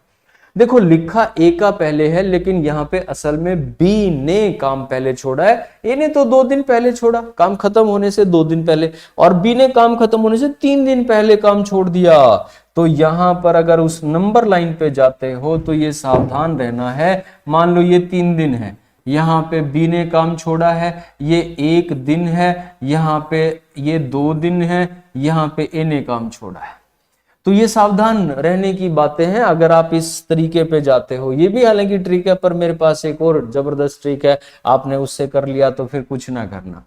देखो लिखा ए का पहले है, लेकिन यहां पे असल में बी ने काम पहले छोड़ा है। ए ने तो 2 दिन पहले छोड़ा, काम खत्म होने से 2 दिन पहले, और बी ने काम खत्म होने से 3 दिन पहले काम छोड़ दिया। तो यहां पर अगर उस नंबर लाइन पे जाते हो तो ये सावधान रहना है। मान लो ये 3 दिन है, यहाँ पे बी ने काम छोड़ा है, ये 1 दिन है, यहाँ पे ये 2 दिन है, यहाँ पे ए ने काम छोड़ा है। तो ये सावधान रहने की बातें हैं अगर आप इस तरीके पे जाते हो। ये भी हालांकि ट्रिक है, पर मेरे पास एक और जबरदस्त ट्रिक है, आपने उससे कर लिया तो फिर कुछ ना करना।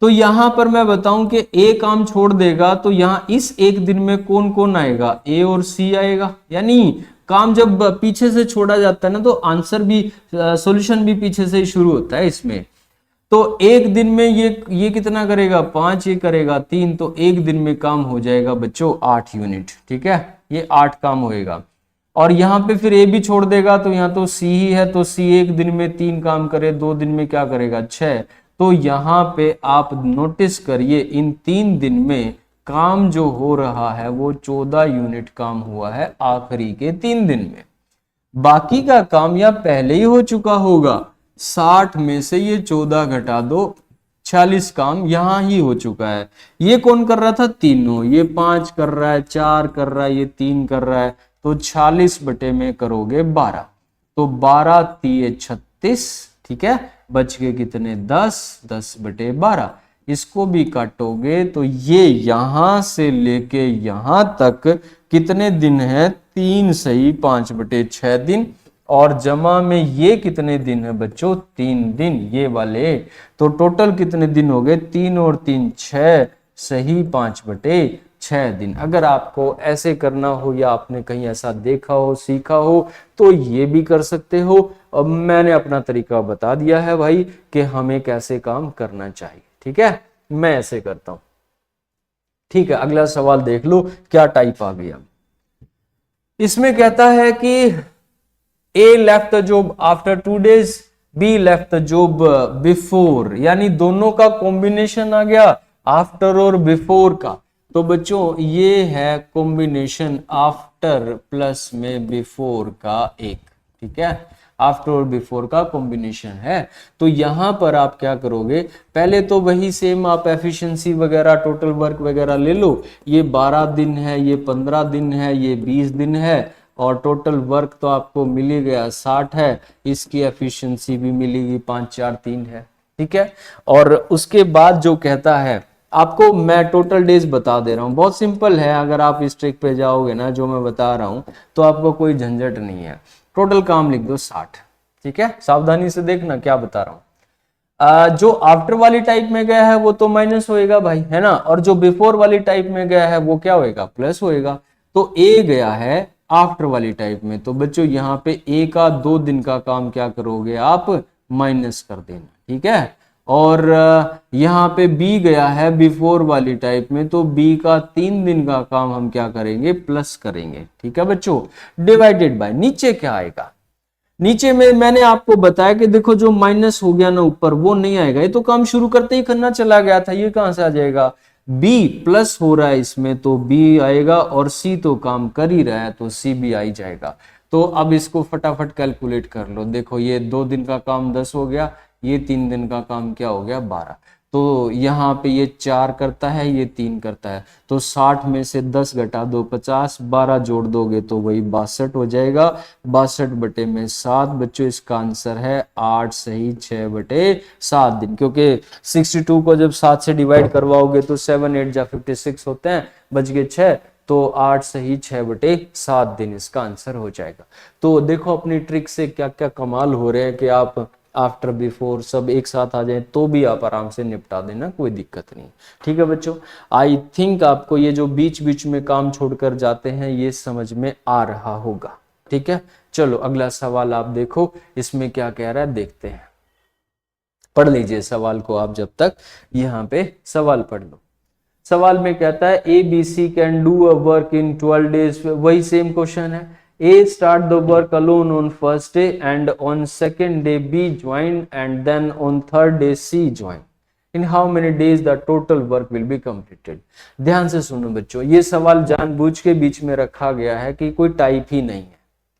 तो यहां पर मैं बताऊं कि ए काम छोड़ देगा, तो यहां इस 1 दिन में कौन कौन आएगा, ए और सी आएगा। यानी काम जब पीछे से छोड़ा जाता है ना, तो आंसर भी, सॉल्यूशन भी पीछे से ही शुरू होता है इसमें। तो 1 दिन में ये कितना करेगा, 5, ये करेगा 3, तो 1 दिन में काम हो जाएगा बच्चों 8 यूनिट, ठीक है। ये 8 काम होएगा। और यहाँ पे फिर ए भी छोड़ देगा, तो यहाँ तो सी ही है, तो सी 1 दिन में 3 काम करे, 2 दिन में क्या करेगा 6। तो यहाँ पे आप नोटिस करिए इन 3 दिन में काम जो हो रहा है वो 14 यूनिट काम हुआ है आखिरी के 3 दिन में। बाकी का काम या पहले ही हो चुका होगा। 60 में से ये 14 घटा दो, 46 काम यहां ही हो चुका है। ये कौन कर रहा था, तीनों। ये 5 कर रहा है, 4 कर रहा है, ये 3 कर रहा है। तो 46 बटे में करोगे 12, तो 12 3 36, ठीक है। बच गए कितने, 10 बटे 12। इसको भी काटोगे तो ये यहां से लेके यहां तक कितने दिन है, 3 सही 5 बटे 6 दिन। और जमा में ये कितने दिन है बच्चों, 3 दिन ये वाले। तो टोटल कितने दिन हो गए, 3 और 3 6 सही 5 बटे 6 दिन। अगर आपको ऐसे करना हो या आपने कहीं ऐसा देखा हो, सीखा हो, तो ये भी कर सकते हो। अब मैंने अपना तरीका बता दिया है भाई कि हमें कैसे काम करना चाहिए, ठीक है। मैं ऐसे करता हूं, ठीक है। अगला सवाल देख लो क्या टाइप आ गया। इसमें कहता है कि A left the job after 2 days, B left the job before, यानी दोनों का कॉम्बिनेशन आ गया आफ्टर और बिफोर का। तो बच्चों ये है कॉम्बिनेशन आफ्टर प्लस में बिफोर का एक, ठीक है, आफ्टर और बिफोर का कॉम्बिनेशन है। तो यहां पर आप क्या करोगे, पहले तो वही सेम आप एफिशिएंसी वगैरह टोटल वर्क वगैरह ले लो, ये 12 दिन है, ये 15 दिन है, ये 20 दिन है, और टोटल वर्क तो आपको मिल ही गया 60 है, इसकी एफिशिएंसी भी मिलेगी 5 4 3 है, ठीक है। और उसके बाद जो कहता है, आपको मैं टोटल डेज बता दे रहा हूं, बहुत सिंपल है, अगर आप इस ट्रिक पे जाओगे ना जो मैं बता रहा हूं तो आपको कोई झंझट नहीं है। टोटल काम लिख दो 60, ठीक है, सावधानी से देखना क्या बता रहा हूं। जो आफ्टर वाली टाइप में गया है वो तो माइनस होएगा भाई, है ना, और जो बिफोर वाली टाइप में गया है वो क्या होएगा, प्लस होएगा। तो ए गया है आफ्टर वाली टाइप में, तो बच्चों यहाँ पे ए का 2 दिन का काम क्या करोगे आप, माइनस कर देना, ठीक है। और यहाँ पे बी गया है बिफोर वाली टाइप में, तो बी का 3 दिन का काम हम क्या करेंगे, प्लस करेंगे, ठीक है बच्चों। डिवाइडेड बाय, नीचे क्या आएगा, नीचे में मैंने आपको बताया कि देखो जो माइनस हो गया ना ऊपर वो नहीं आएगा, ये तो काम शुरू करते ही करना चला गया था, ये कहां से आ जाएगा, बी प्लस हो रहा है इसमें तो बी आएगा, और सी तो काम कर ही रहा है तो सी भी आ ही जाएगा। तो अब इसको फटाफट कैलकुलेट कर लो, देखो ये 2 दिन का काम 10 हो गया, ये 3 दिन का काम क्या हो गया, 12। तो यहाँ पे ये 4 करता है, ये 3 करता है, तो 60 में से 10 घटा दो 50, 12 जोड़ दोगे तो वही 62 हो जाएगा, 62 बटे में 7। बच्चों इसका आंसर है 8 सही 6 बटे 7 दिन, क्योंकि 62 को जब 7 से डिवाइड करवाओगे तो 7 8 जा 56 होते हैं, बच गए 6, तो 8 सही 6 बटे 7 दिन इसका आंसर हो जाएगा। तो देखो अपनी ट्रिक से क्या क्या कमाल हो रहे हैं कि आप आफ्टर बिफोर सब एक साथ आ जाए तो भी आप आराम से निपटा देना, कोई दिक्कत नहीं, ठीक है बच्चों। आई थिंक आपको ये जो बीच बीच में काम छोड़कर जाते हैं ये समझ में आ रहा होगा, ठीक है। चलो अगला सवाल आप देखो, इसमें क्या कह रहा है देखते हैं, पढ़ लीजिए सवाल को आप, जब तक यहाँ पे सवाल पढ़ लो। सवाल में कहता है A B C can do a work in 12 days, वही सेम क्वेश्चन है। A start the work alone on first day and on second day B join and then on third day C join. In how many days the total work will be completed? ध्यान से सुनो बच्चों, ये सवाल जानबूझ के बीच में रखा गया है कि कोई टाइप ही नहीं है,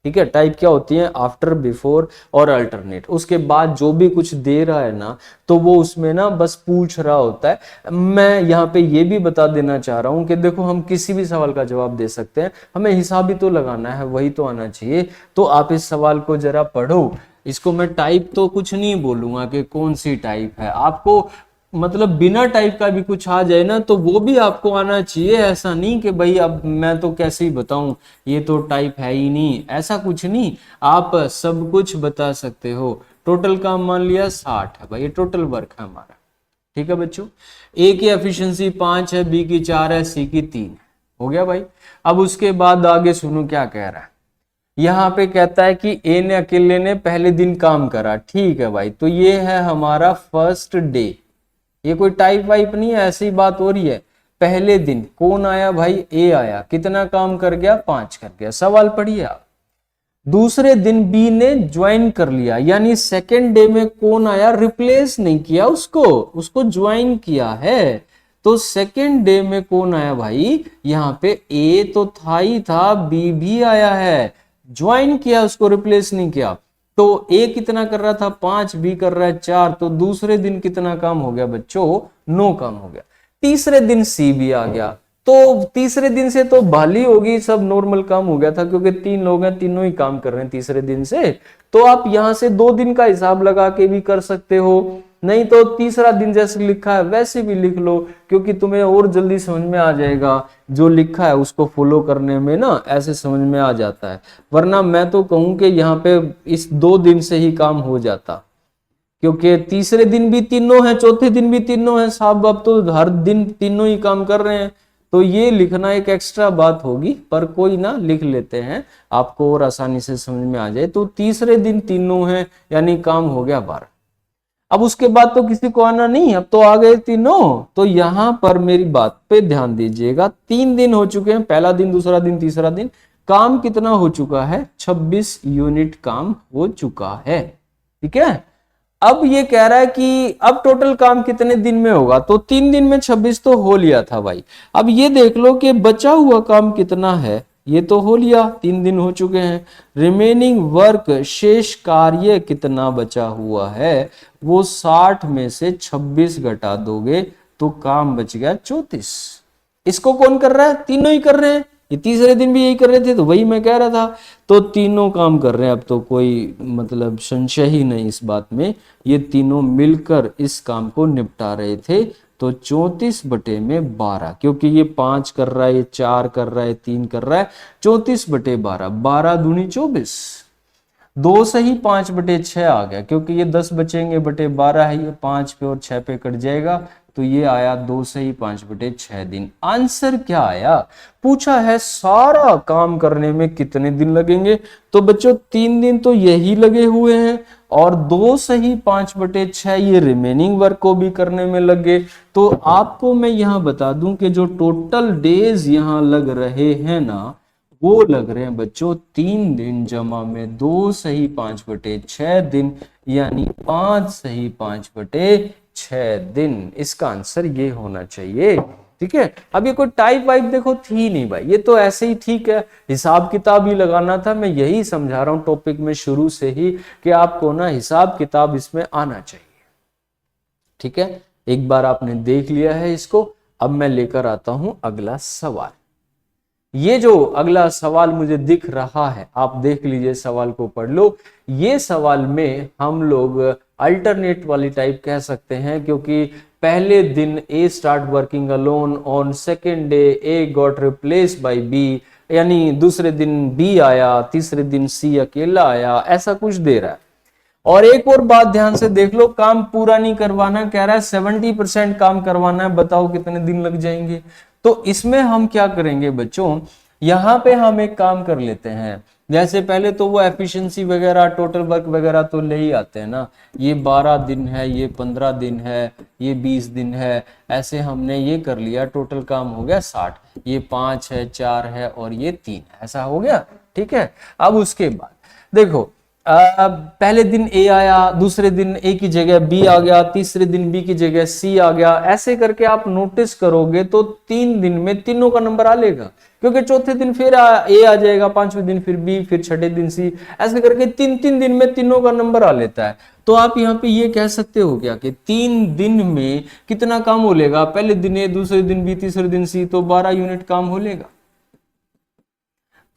ठीक है। टाइप क्या होती है, आफ्टर बिफोर और अल्टरनेट, उसके बाद जो भी कुछ दे रहा है ना तो वो उसमें ना बस पूछ रहा होता है। मैं यहाँ पे ये भी बता देना चाह रहा हूँ कि देखो हम किसी भी सवाल का जवाब दे सकते हैं, हमें हिसाब ही तो लगाना है, वही तो आना चाहिए। तो आप इस सवाल को जरा पढ़ो, इसको मैं टाइप तो कुछ नहीं बोलूंगा कि कौन सी टाइप है, आपको मतलब बिना टाइप का भी कुछ आ जाए ना तो वो भी आपको आना चाहिए, ऐसा नहीं कि भाई अब मैं तो कैसे ही बताऊं ये तो टाइप है ही नहीं, ऐसा कुछ नहीं, आप सब कुछ बता सकते हो। टोटल काम मान लिया 60 है भाई, ये टोटल वर्क है हमारा, ठीक है बच्चों। ए की एफिशिएंसी 5 है, बी की 4 है, सी की 3 है, हो गया भाई। अब उसके बाद आगे सुनो क्या कह रहा है, यहाँ पे कहता है कि ए ने अकेले ने पहले दिन काम करा, ठीक है भाई, तो ये है हमारा फर्स्ट डे, ये कोई टाइप वाइप नहीं है, ऐसी बात हो रही है। पहले दिन कौन आया भाई, ए आया, कितना काम कर गया, 5 कर गया। सवाल पढ़िए आप, दूसरे दिन बी ने ज्वाइन कर लिया, यानी सेकेंड डे में कौन आया, रिप्लेस नहीं किया उसको, उसको ज्वाइन किया है। तो सेकेंड डे में कौन आया भाई, यहाँ पे ए तो था ही था, बी भी आया है, ज्वाइन किया उसको, रिप्लेस नहीं किया। तो ए कितना कर रहा था 5, बी कर रहा है 4, तो दूसरे दिन कितना काम हो गया बच्चों, 9 काम हो गया। तीसरे दिन सी भी आ गया, तो तीसरे दिन से तो भाली होगी, सब नॉर्मल काम हो गया था, क्योंकि 3 लोग हैं, तीनों ही काम कर रहे हैं तीसरे दिन से। तो आप यहां से 2 दिन का हिसाब लगा के भी कर सकते हो, नहीं तो तीसरा दिन जैसे लिखा है वैसे भी लिख लो, क्योंकि तुम्हें और जल्दी समझ में आ जाएगा, जो लिखा है उसको फॉलो करने में ना ऐसे समझ में आ जाता है। वरना मैं तो कहूं कि यहाँ पे इस 2 दिन से ही काम हो जाता, क्योंकि तीसरे दिन भी तीनों हैं, चौथे दिन भी तीनों हैं, साहब अब तो हर दिन तीनों ही काम कर रहे हैं, तो ये लिखना एक एक्स्ट्रा बात होगी, पर कोई ना लिख लेते हैं आपको और आसानी से समझ में आ जाए। तो तीसरे दिन तीनों हैं, यानी काम हो गया 12। अब उसके बाद तो किसी को आना नहीं, अब तो आ गए तीनों। तो यहां पर मेरी बात पे ध्यान दीजिएगा, 3 दिन हो चुके हैं, पहला दिन, दूसरा दिन, तीसरा दिन, काम कितना हो चुका है, 26 यूनिट काम हो चुका है, ठीक है। अब ये कह रहा है कि अब टोटल काम कितने दिन में होगा, तो 3 दिन में 26 तो हो लिया था भाई। अब ये देख लो कि बचा हुआ काम कितना है, ये तो हो लिया, 3 दिन हो चुके हैं। रिमेनिंग वर्क, शेष कार्य कितना बचा हुआ है, वो 60 में से 26 घटा दोगे तो काम बच गया 34। इसको कौन कर रहा है, तीनों ही कर रहे हैं, ये तीसरे दिन भी यही कर रहे थे, तो वही मैं कह रहा था। तो तीनों काम कर रहे हैं, अब तो कोई मतलब संशय ही नहीं इस बात में, ये तीनों मिलकर इस काम को निपटा रहे थे। तो 34/12, क्योंकि ये 5 कर रहा है, ये 4 कर रहा है, 3 कर रहा है, 34/12, 12 दूनी 24, 2 से ही 5/6 आ गया, क्योंकि ये 10 बचेंगे बटे 12 है, ये 5 पे और 6 पे कट जाएगा, तो ये आया 2 से ही 5/6 दिन। आंसर क्या आया, पूछा है सारा काम करने में कितने दिन लगेंगे, तो बच्चों 3 दिन तो यही लगे हुए हैं, और 2 से ही 5/6 ये रिमेनिंग वर्क को भी करने में लगे। तो आपको मैं यहां बता दूं कि जो टोटल डेज यहां लग रहे हैं ना, वो लग रहे हैं बच्चों 3 दिन जमा में 2 सही 5/6 दिन, यानी 5 सही 5/6 दिन। इसका आंसर ये होना चाहिए। ठीक है, अब ये कोई टाइप वाइप देखो थी नहीं भाई, ये तो ऐसे ही ठीक है, हिसाब किताब ही लगाना था। मैं यही समझा रहा हूं टॉपिक में शुरू से ही कि आपको ना हिसाब किताब इसमें आना चाहिए। ठीक है, एक बार आपने देख लिया है इसको, अब मैं लेकर आता हूं अगला सवाल। ये जो अगला सवाल मुझे दिख रहा है, आप देख लीजिए, सवाल को पढ़ लो। ये सवाल में हम लोग अल्टरनेट वाली टाइप कह सकते हैं, क्योंकि पहले दिन A start working alone, on second day A got replace by B, यानी दूसरे दिन बी आया, तीसरे दिन सी अकेला आया, ऐसा कुछ दे रहा है। और एक और बात ध्यान से देख लो, काम पूरा नहीं करवाना, कह रहा है 70% काम करवाना है, बताओ कितने दिन लग जाएंगे। तो इसमें हम क्या करेंगे बच्चों, यहां पे हम एक काम कर लेते हैं, जैसे पहले तो वो एफिशिएंसी वगैरह टोटल वर्क वगैरह तो ले ही आते हैं ना, ये 12 दिन है, ये 15 दिन है, ये 20 दिन है, ऐसे हमने ये कर लिया, टोटल काम हो गया 60, ये 5 है, 4 है और ये 3 है, ऐसा हो गया। ठीक है, अब उसके बाद देखो, पहले दिन ए आया, दूसरे दिन ए की जगह बी आ गया, तीसरे दिन बी की जगह सी आ गया, ऐसे करके आप नोटिस करोगे तो 3 दिन में तीनों का नंबर आ लेगा, क्योंकि चौथे दिन फिर ए आ जाएगा, 5वें दिन फिर बी, फिर छठे दिन सी, ऐसे करके 3-3 दिन में तीनों का नंबर आ लेता है। तो आप यहाँ पे ये कह सकते हो क्या कि 3 दिन में कितना काम हो लेगा, पहले दिन ए, दूसरे दिन बी, तीसरे दिन सी, तो 12 यूनिट काम हो लेगा।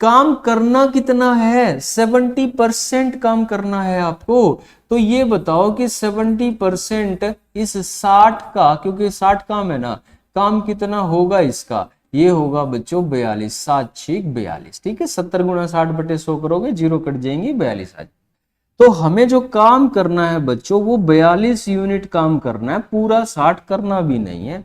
काम करना कितना है, 70% काम करना है आपको। तो ये बताओ कि 70% इस 60 का, क्योंकि 60 काम है ना, काम कितना होगा इसका, ये होगा बच्चों 42, 7 6 42। ठीक है, 70 गुणा 60/100 करोगे, 0 कट जाएंगी, 42 आ। तो हमें जो काम करना है बच्चों, वो 42 यूनिट काम करना है, पूरा 60 करना भी नहीं है।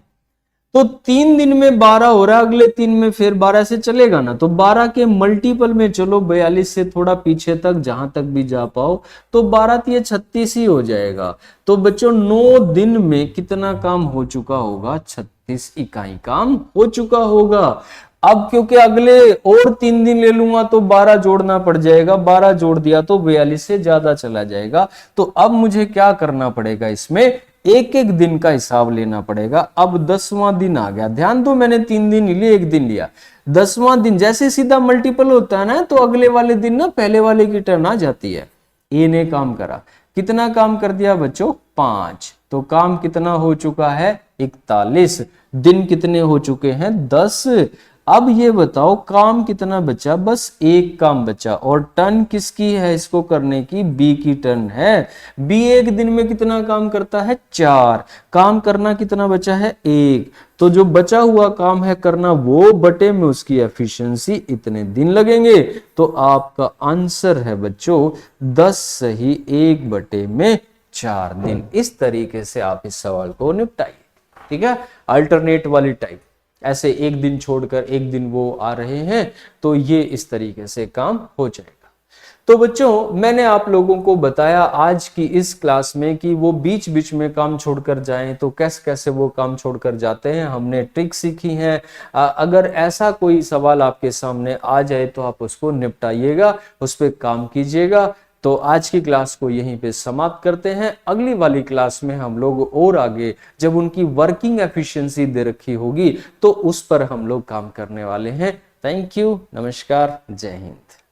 तो 3 दिन में 12 हो रहा है, अगले 3 में फिर 12 से चलेगा ना, तो 12 के मल्टीपल में चलो, 42 से थोड़ा पीछे तक जहां तक भी जा पाओ, तो 12 ये 36 ही हो जाएगा। तो बच्चों 9 दिन में कितना काम हो चुका होगा, 36 इकाई काम हो चुका होगा। अब क्योंकि अगले और 3 दिन ले लूंगा तो 12 जोड़ना पड़ जाएगा, 12 जोड़ दिया तो 42 से ज्यादा चला जाएगा। तो अब मुझे क्या करना पड़ेगा, इसमें एक एक दिन का हिसाब लेना पड़ेगा। अब 10वां दिन आ गया, ध्यान दो, मैंने 3 दिन लिए, 1 दिन लिया। 10वां दिन जैसे सीधा मल्टीपल होता है ना, तो अगले वाले दिन ना पहले वाले की टर्न आ जाती है। ए ने काम करा, कितना काम कर दिया बच्चों, 5, तो काम कितना हो चुका है, 41। दिन कितने हो चुके हैं, 10। अब ये बताओ काम कितना बचा, बस एक काम बचा, और टर्न किसकी है इसको करने की, बी की टर्न है। बी एक दिन में कितना काम करता है, 4, काम करना कितना बचा है, 1। तो जो बचा हुआ काम है करना, वो बटे में उसकी एफिशिएंसी, इतने दिन लगेंगे। तो आपका आंसर है बच्चों 10 सही 1/4 दिन। इस तरीके से आप इस सवाल को निपटाइए। ठीक है, अल्टरनेट वाली टाइप, ऐसे एक दिन छोड़कर एक दिन वो आ रहे हैं, तो ये इस तरीके से काम हो जाएगा। तो बच्चों मैंने आप लोगों को बताया आज की इस क्लास में कि वो बीच बीच में काम छोड़कर जाएं तो कैसे कैसे वो काम छोड़कर जाते हैं, हमने ट्रिक सीखी है। अगर ऐसा कोई सवाल आपके सामने आ जाए तो आप उसको निपटाइएगा, उस पर काम कीजिएगा। तो आज की क्लास को यहीं पे समाप्त करते हैं। अगली वाली क्लास में हम लोग और आगे जब उनकी वर्किंग एफिशिएंसी दे रखी होगी तो उस पर हम लोग काम करने वाले हैं। थैंक यू, नमस्कार, जय हिंद।